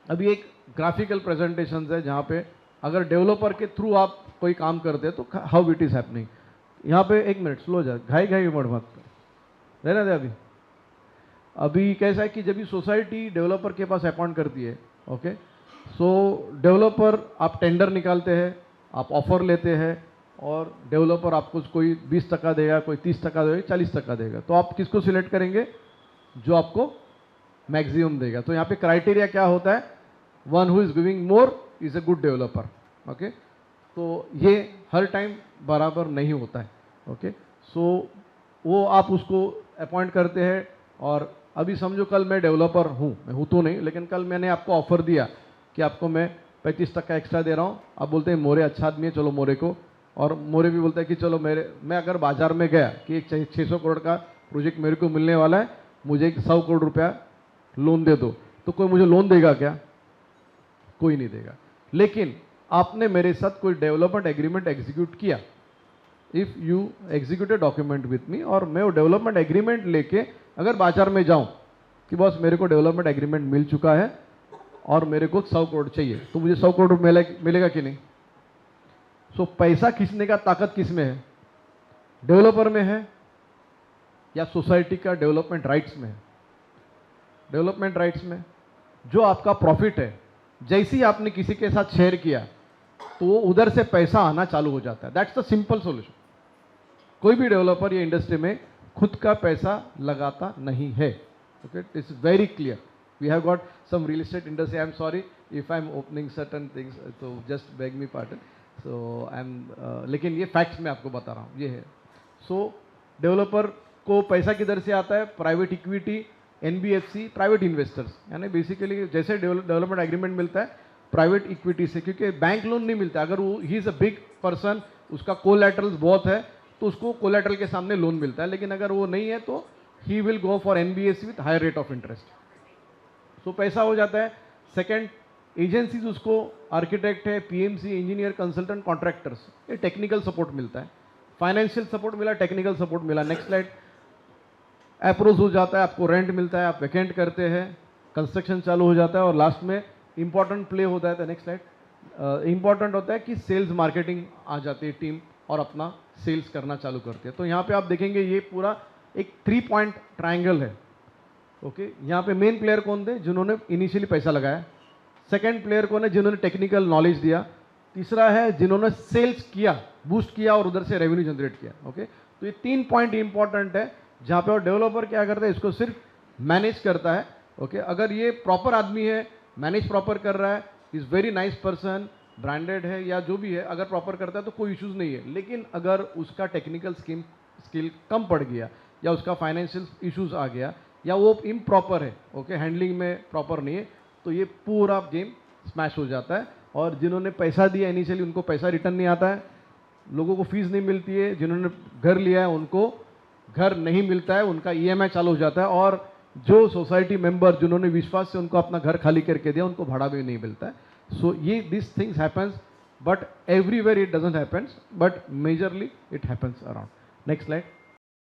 अभी एक graphical presentation है जहाँ पे अगर डेवलपर के थ्रू आप कोई काम करते हैं तो हाउ इट इज हैपनिंग। यहाँ पे एक मिनट स्लो जा, घाई घाई मत मत रहना दे। अभी अभी कैसा है कि जब भी सोसाइटी डेवलपर के पास अपॉइंट करती है, ओके, सो डेवलपर आप टेंडर निकालते हैं, आप ऑफर लेते हैं और डेवलपर आपको कोई 20% देगा, कोई 30% देगा, 40% देगा, तो आप किसको सिलेक्ट करेंगे? जो आपको मैक्सिमम देगा। तो यहाँ पे क्राइटेरिया क्या होता है? One who is giving more is a good developer. Okay, तो ये हर टाइम बराबर नहीं होता है। ओके, सो वो आप उसको अपॉइंट करते हैं। और अभी समझो कल मैं डेवलपर हूँ, मैं हूँ तो नहीं, लेकिन कल मैंने आपको ऑफर दिया कि आपको मैं 35% एक्स्ट्रा दे रहा हूँ। आप बोलते हैं मोरे अच्छा आदमी है, चलो मोरे को, और मोरे भी बोलता है कि चलो मैं अगर बाजार में गया कि एक 600 करोड़ का प्रोजेक्ट मेरे को मिलने वाला है, मुझे एक 100 करोड़ रुपया लोन दे दो, तो कोई मुझे लोन देगा क्या? कोई नहीं देगा। लेकिन आपने मेरे साथ कोई डेवलपमेंट एग्रीमेंट एग्जीक्यूट किया, if you execute a document with me, और मैं वो डेवलपमेंट एग्रीमेंट लेके अगर बाजार में जाऊं कि बॉस मेरे को डेवलपमेंट एग्रीमेंट मिल चुका है और मेरे को 100 करोड़ चाहिए, तो मुझे 100 करोड़ मिलेगा कि नहीं? सो पैसा खींचने का ताकत किस में है? डेवलपर में है या सोसाइटी का डेवलपमेंट राइट्स में है? डेवलपमेंट राइट्स में। जो आपका प्रॉफिट है, जैसे ही आपने किसी के साथ शेयर किया तो वो उधर से पैसा आना चालू हो जाता है। That's the simple solution. कोई भी डेवलपर ये इंडस्ट्री में खुद का पैसा लगाता नहीं है। Okay, it's very clear. We have got some real estate industry, I am sorry if I am opening certain things, तो just beg me pardon. So I am, लेकिन ये फैक्ट्स मैं आपको बता रहा हूँ, ये है। सो डेवलपर को पैसा किधर से आता है? Private equity, NBFC, private investors, यानी बेसिकली जैसे डेवलपमेंट एग्रीमेंट मिलता है प्राइवेट इक्विटी से, क्योंकि बैंक लोन नहीं मिलता। अगर वो he is a big person, उसका कोलैटरल्स बहुत है, तो उसको कोलैटरल के सामने लोन मिलता है। लेकिन अगर वो नहीं है तो ही will go for NBFC with higher rate of interest. So पैसा हो जाता है। सेकेंड, एजेंसीज उसको, आर्किटेक्ट है, पीएमसी, इंजीनियर, कंसल्टेंट, कॉन्ट्रैक्टर्स, ये टेक्निकल सपोर्ट मिलता है। फाइनेंशियल सपोर्ट मिला, टेक्निकल सपोर्ट मिला। Next slide. अप्रोच हो जाता है, आपको रेंट मिलता है, आप वेकेंट करते हैं, कंस्ट्रक्शन चालू हो जाता है, और लास्ट में इंपॉर्टेंट प्ले होता है। तो नेक्स्ट स्लाइड। इंपॉर्टेंट होता है कि सेल्स मार्केटिंग आ जाती है टीम और अपना सेल्स करना चालू करती है। तो यहाँ पे आप देखेंगे ये पूरा एक 3 पॉइंट ट्राइंगल है। ओके, यहाँ पे मेन प्लेयर कौन थे? जिन्होंने इनिशियली पैसा लगाया। सेकेंड प्लेयर कौन है? जिन्होंने टेक्निकल नॉलेज दिया। तीसरा है जिन्होंने सेल्स किया, बूस्ट किया और उधर से रेवेन्यू जनरेट किया। ओके, तो ये 3 पॉइंट इंपॉर्टेंट है, जहाँ पे और डेवलपर क्या करता है, इसको सिर्फ मैनेज करता है। ओके, अगर ये प्रॉपर आदमी है, मैनेज प्रॉपर कर रहा है, is very nice person, branded है या जो भी है, अगर प्रॉपर करता है तो कोई इश्यूज नहीं है। लेकिन अगर उसका टेक्निकल स्किल कम पड़ गया, या उसका फाइनेंशियल इश्यूज आ गया, या वो इम्प्रॉपर है, ओके, हैंडलिंग में प्रॉपर नहीं है, तो ये पूरा गेम स्मैश हो जाता है। और जिन्होंने पैसा दिया इनिशियली, उनको पैसा रिटर्न नहीं आता है, लोगों को फीस नहीं मिलती है, जिन्होंने घर लिया है उनको घर नहीं मिलता है, उनका ईएमआई चालू हो जाता है, और जो सोसाइटी मेंबर जिन्होंने विश्वास से उनको अपना घर खाली करके दिया, उनको भाड़ा भी नहीं मिलता है। सो ये this things happens, but everywhere it doesn't happens, but majorly it happens around. Next slide.